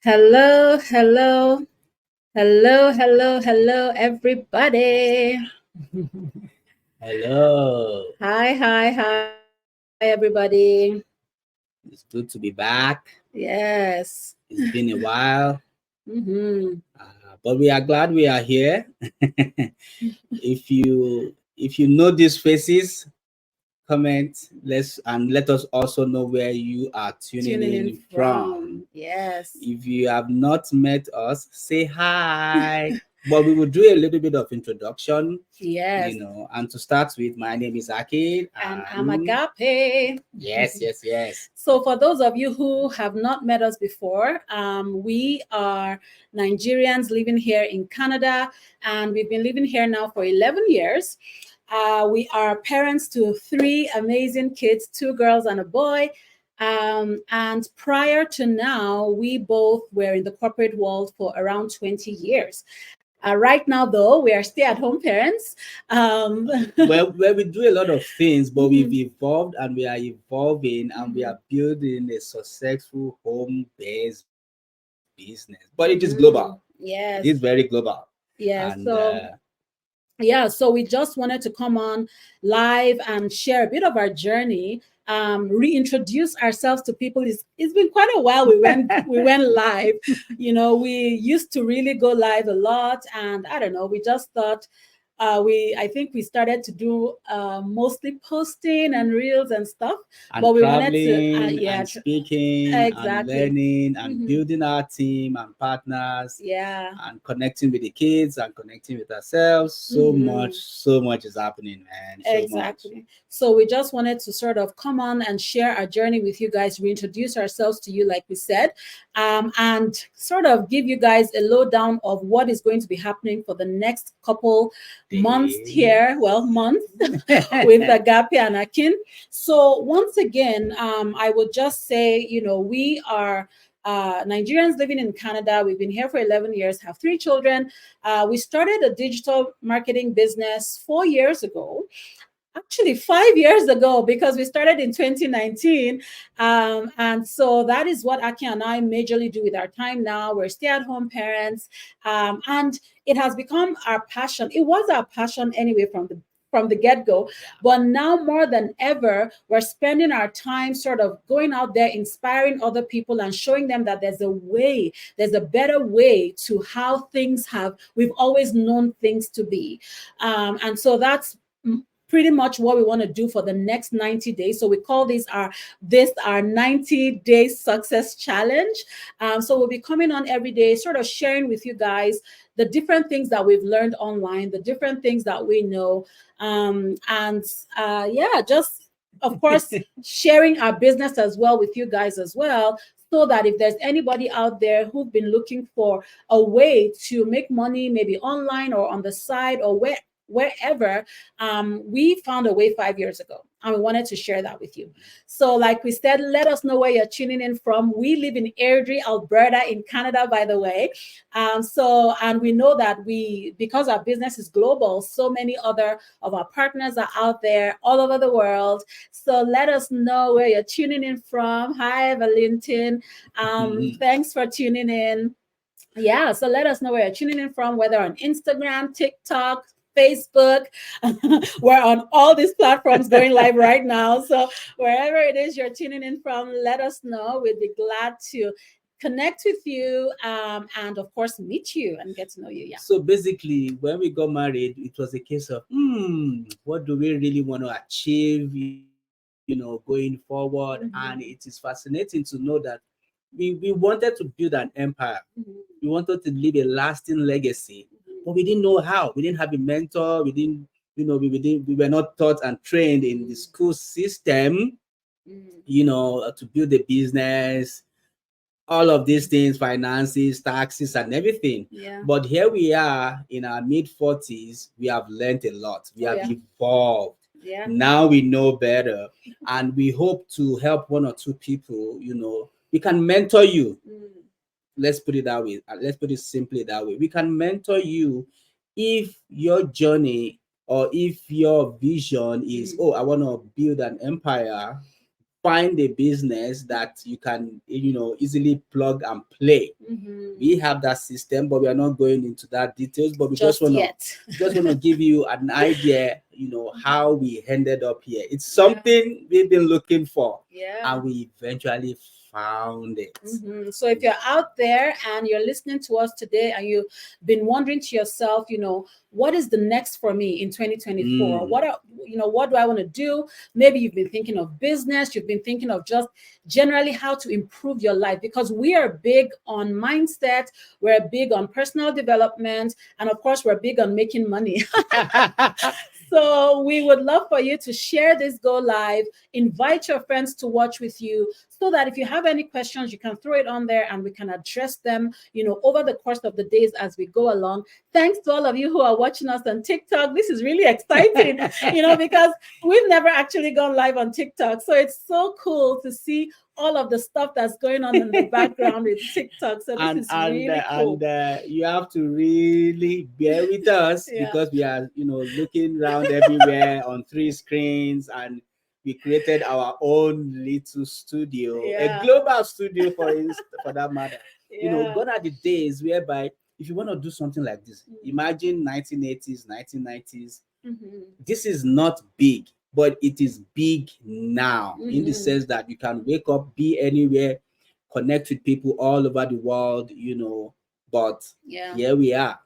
Hello, hello, hello, everybody. Hello. Hi, everybody. It's good to be back. Yes. It's been a while, Mm-hmm. but we are glad we are here. If you know these faces, comment let us also know where you are tuning Tuning in in from. from. Yes. If you have not met us, say hi. But we will do a little bit of introduction, Yes. and to start with, my name is Akid, And I'm and Agape. yes. So, for those of you who have not met us before, we are Nigerians living here in Canada, and we've been living here now for 11 years. We are parents to three amazing kids, two girls and a boy. And prior to now, we both were in the corporate world for around 20 years. Right now, though, we are stay at home parents. Um, well, we do a lot of things, but we've Mhm. evolved and we are evolving and we Mhm. are building a successful home-based business. But it is global. It is Yes. very global. Yes. And So we just wanted to come on live and share a bit of our journey, reintroduce ourselves to people. It's been quite a while we went live. We used to really go live a lot, and I don't know, we just thought, I think we started to do mostly posting and reels and stuff, but and we wanted to, traveling and speaking and exactly. learning and Hmm. building our team and partners Yeah. and connecting with the kids and connecting with ourselves. Hmm. So much is happening, man. So much. Exactly. So we just wanted to sort of come on and share our journey with you guys, reintroduce ourselves to you, like we said, and sort of give you guys a lowdown of what is going to be happening for the next couple months Days. here. Well, month with Agape and Akin. So once again, I would just say, we are Nigerians living in Canada. We've been here for 11 years, have three children. We started a digital marketing business 4 years ago, actually 5 years ago, because we started in 2019. And so that is what Aki and I majorly do with our time now. We're stay-at-home parents, and it has become our passion. It was our passion anyway from the get-go, but now more than ever, we're spending our time sort of going out there, inspiring other people and showing them that there's a better way to how things have we've always known things to be. And so that's pretty much what we want to do for the next 90 days. So we call this our 90 day success challenge. So we'll be coming on every day, sort of sharing with you guys the different things that we've learned online, the different things that we know, and yeah, just of course sharing our business as well with you guys as well, so that if there's anybody out there who've been looking for a way to make money, maybe online or on the side or wherever, we found a way 5 years ago, and we wanted to share that with you. So, like we said, let us know where you're tuning in from. We live in Airdrie, Alberta, in Canada, by the way. And we know that because our business is global, so many other of our partners are out there all over the world. So let us know where you're tuning in from. Hi, Valentin. Thanks for tuning in. Yeah, so let us know where you're tuning in from, whether on Instagram, TikTok, Facebook. We're on all these platforms going live right now. So wherever it is you're tuning in from, let us know. We'd be glad to connect with you, and of course meet you and get to know you. Yeah. So basically, when we got married, it was a case of, what do we really want to achieve, going forward? And it is fascinating to know that we wanted to build an empire. We wanted to leave a lasting legacy, but we didn't know how. We didn't have a mentor. We didn't, we were not taught and trained in the school system, to build a business, all of these things, finances, taxes, and everything. Yeah. But here we are in our mid 40s. We have learned a lot. We Oh, have yeah. evolved. Yeah. Now we know better. And we hope to help one or two people. We can mentor you. Let's put it that way. Let's put it simply that way. We can mentor you if your journey or if your vision is, oh, I want to build an empire. find a business that you can, easily plug and play. We have that system, but we are not going into that details. But we just want to give you an idea, how we ended up here. It's something we've been looking for, and we eventually found it. So if you're out there and you're listening to us today and you've been wondering to yourself, what is the next for me in 2024? What do I want to do? Maybe you've been thinking of business, you've been thinking of just generally how to improve your life, because we are big on mindset, we're big on personal development, and of course we're big on making money. So we would love for you to share this go live, invite your friends to watch with you, so that if you have any questions, you can throw it on there and we can address them, over the course of the days as we go along. Thanks to all of you who are watching us on TikTok. This is really exciting, because we've never actually gone live on TikTok. So it's so cool to see all of the stuff that's going on in the background with TikTok. So this is really cool. And you have to really bear with us because we are, looking around everywhere on 3 screens, and we created our own little studio, a global studio for that matter. Gone are the days whereby if you want to do something like this, imagine 1980s, 1990s. This is not big, but it is big now in the sense that you can wake up, be anywhere, connect with people all over the world, but here we are.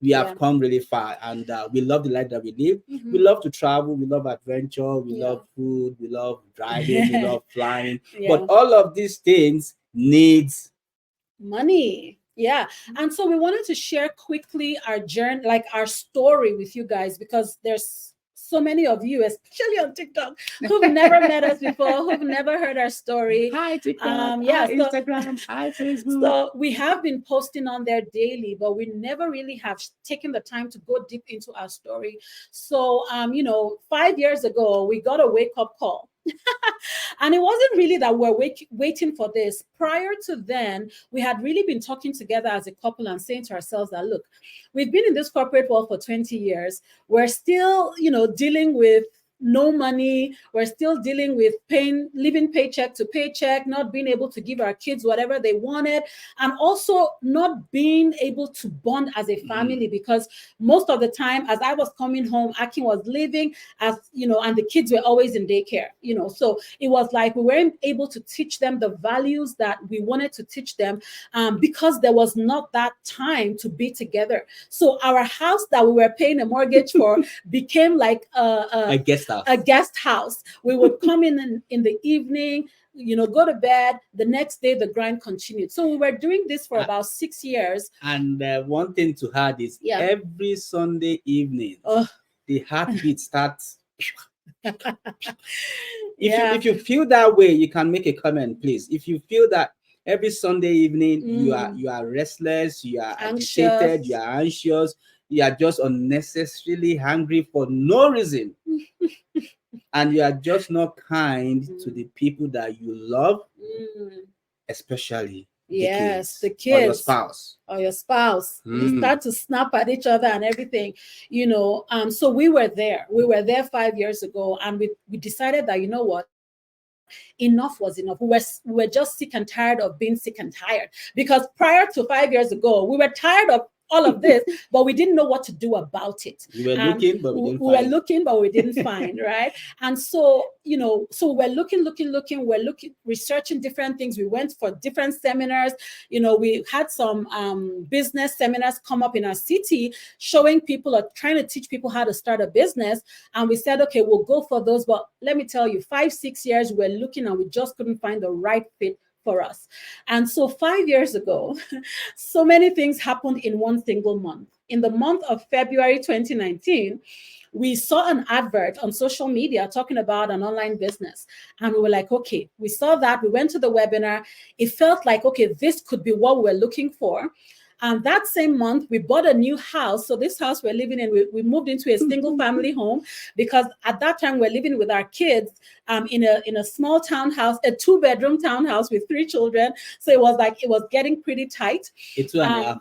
We have come really far, and we love the life that we live. We love to travel, we love adventure, we love food, we love driving, we love flying. But all of these things needs money. And so we wanted to share quickly our journey, like our story with you guys, because there's so many of you, especially on TikTok, who've never met us before, who've never heard our story. Hi TikTok, hi Instagram, hi Facebook. So we have been posting on there daily, but we never really have taken the time to go deep into our story. So, 5 years ago, we got a wake-up call. And it wasn't really that we're waiting for this. Prior to then, we had really been talking together as a couple and saying to ourselves that, look, we've been in this corporate world for 20 years. We're still, dealing with no money. We're still dealing with living paycheck to paycheck, not being able to give our kids whatever they wanted, and also not being able to bond as a family, because most of the time, as I was coming home, Akin was leaving, and the kids were always in daycare, so it was like we weren't able to teach them the values that we wanted to teach them, because there was not that time to be together. So our house that we were paying a mortgage for became like a guest house. We would come in the evening, go to bed. The next day, the grind continued. So we were doing this for about 6 years. And one thing to add is every Sunday evening, the heartbeat starts. If you feel that way, you can make a comment, please. If you feel that every Sunday evening you are restless, you are agitated, you are anxious, you are just unnecessarily hungry for no reason, and you are just not kind to the people that you love, especially the kids or your spouse. You start to snap at each other and everything, so we were there 5 years ago, and we decided that, what, enough was enough. We were just sick and tired of being sick and tired, because prior to 5 years ago, we were tired of all of this, but we didn't know what to do about it. We were looking, but we didn't find, right? And so, so we're looking, researching different things. We went for different seminars. We had some business seminars come up in our city, showing people or trying to teach people how to start a business. And we said, okay, we'll go for those. But let me tell you, 5-6 years, we're looking and we just couldn't find the right fit for us. And so 5 years ago, so many things happened in one single month. In the month of February 2019, we saw an advert on social media talking about an online business. And we were like, okay, we saw that. We went to the webinar. It felt like, okay, this could be what we were looking for. And that same month, we bought a new house. So this house we're living in, we moved into a single family home, because at that time we're living with our kids in a small townhouse, a 2-bedroom townhouse with 3 children. So it was getting pretty tight. It's 2.5.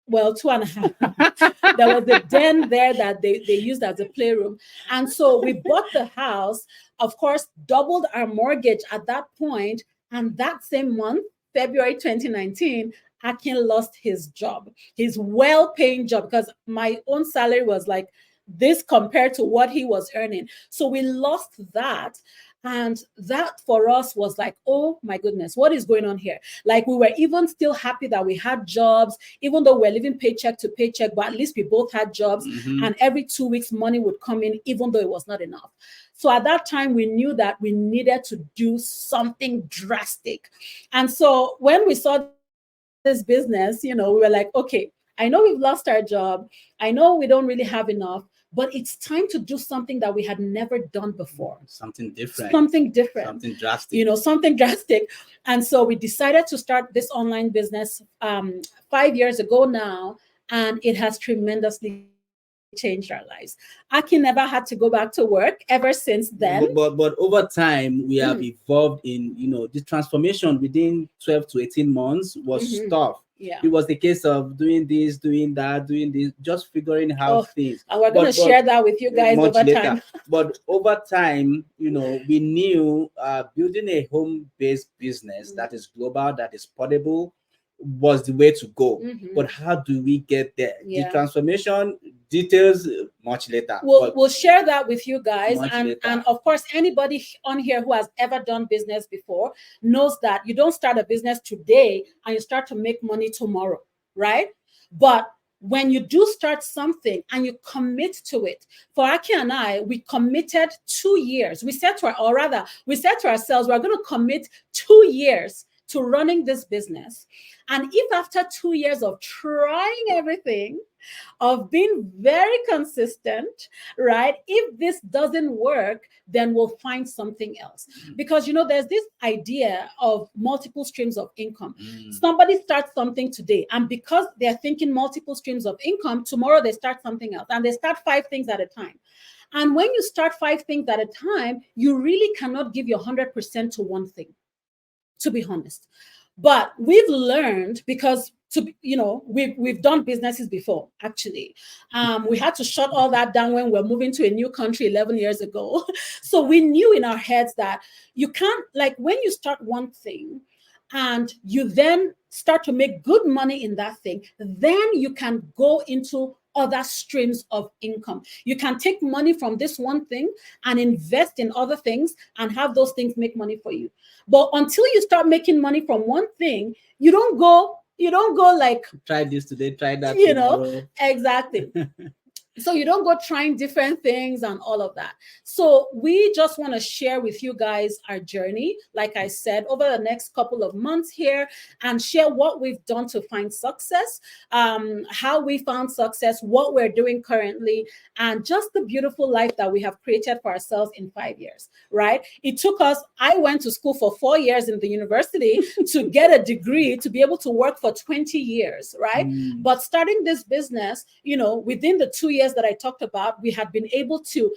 Well, 2.5. There was a den there that they used as a playroom. And so we bought the house, of course, doubled our mortgage at that point. And that same month, February 2019, Akin lost his job, his well-paying job, because my own salary was like this compared to what he was earning. So we lost that. And that for us was like, oh my goodness, what is going on here? Like, we were even still happy that we had jobs, even though we're living paycheck to paycheck, but at least we both had jobs. And every 2 weeks, money would come in, even though it was not enough. So at that time, we knew that we needed to do something drastic. And so when we saw this business, we were like, okay, I know we've lost our job. I know we don't really have enough, but it's time to do something that we had never done before. Something different. Something different. Something drastic. Something drastic. And so we decided to start this online business 5 years ago now, and it has tremendously changed our lives. Akin never had to go back to work ever since then. But over time, we have evolved in, the transformation within 12 to 18 months was tough. Yeah. It was the case of doing this, doing that, doing this, just figuring out things. And we're going to share that with you guys over time. But over time, we knew building a home-based business that is global, that is portable, was the way to go. But how do we get there? The transformation details much later. We'll share that with you guys. And of course, anybody on here who has ever done business before knows that you don't start a business today and you start to make money tomorrow, right? But when you do start something and you commit to it, for Akin and I, we committed 2 years. We said to ourselves, we're going to commit 2 years to running this business. And if after 2 years of trying everything, of being very consistent, right, if this doesn't work, then we'll find something else. Because, there's this idea of multiple streams of income. Somebody starts something today, and because they're thinking multiple streams of income, tomorrow they start something else, and they start 5 things at a time. And when you start 5 things at a time, you really cannot give your 100% to one thing, to be honest. But we've learned, because we've done businesses before, actually. We had to shut all that down when we're moving to a new country 11 years ago. So we knew in our heads that you can't, like, when you start one thing and you then start to make good money in that thing, then you can go into other streams of income. You can take money from this one thing and invest in other things and have those things make money for you. But until you start making money from one thing, you don't go like, try this today, try that tomorrow. Exactly. So you don't go trying different things and all of that. So we just want to share with you guys our journey, like I said, over the next couple of months here, and share what we've done to find success, how we found success, what we're doing currently, and just the beautiful life that we have created for ourselves in 5 years, right? It took us, I went to school for 4 years in the university to get a degree to be able to work for 20 years, right? But starting this business, within the 2 years that I talked about, we had been able to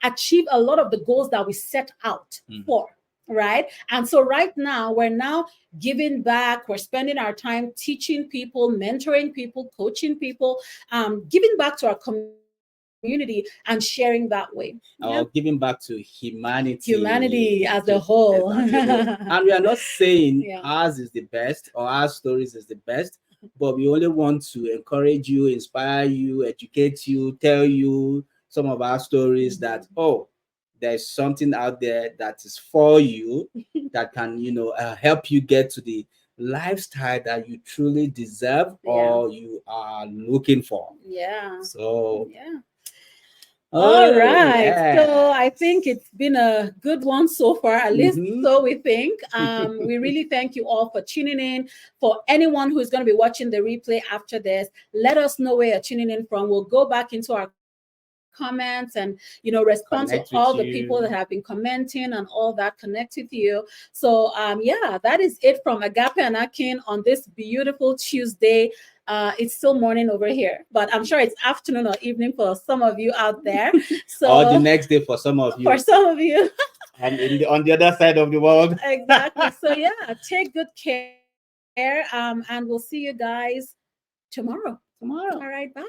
achieve a lot of the goals that we set out for, right? And so right now, we're now giving back. We're spending our time teaching people, mentoring people, coaching people, giving back to our community and sharing that way. Giving back to humanity. Humanity as a whole. And we are not saying ours is the best or our stories is the best, but we only want to encourage you, inspire you, educate you, tell you some of our stories that, there's something out there that is for you, that can, help you get to the lifestyle that you truly deserve or you are looking for. Yeah. So, all right. Yeah. So I think it's been a good one so far, at least so we think. We really thank you all for tuning in. For anyone who's going to be watching the replay after this, let us know where you're tuning in from. We'll go back into our comments and respond to all the people that have been commenting and all that, connect with you. So that is it from Agape and Akin on this beautiful Tuesday. It's still morning over here, but I'm sure it's afternoon or evening for some of you out there. So or the next day for some of you. And on the other side of the world. Exactly. So take good care. And we'll see you guys tomorrow. All right. Bye.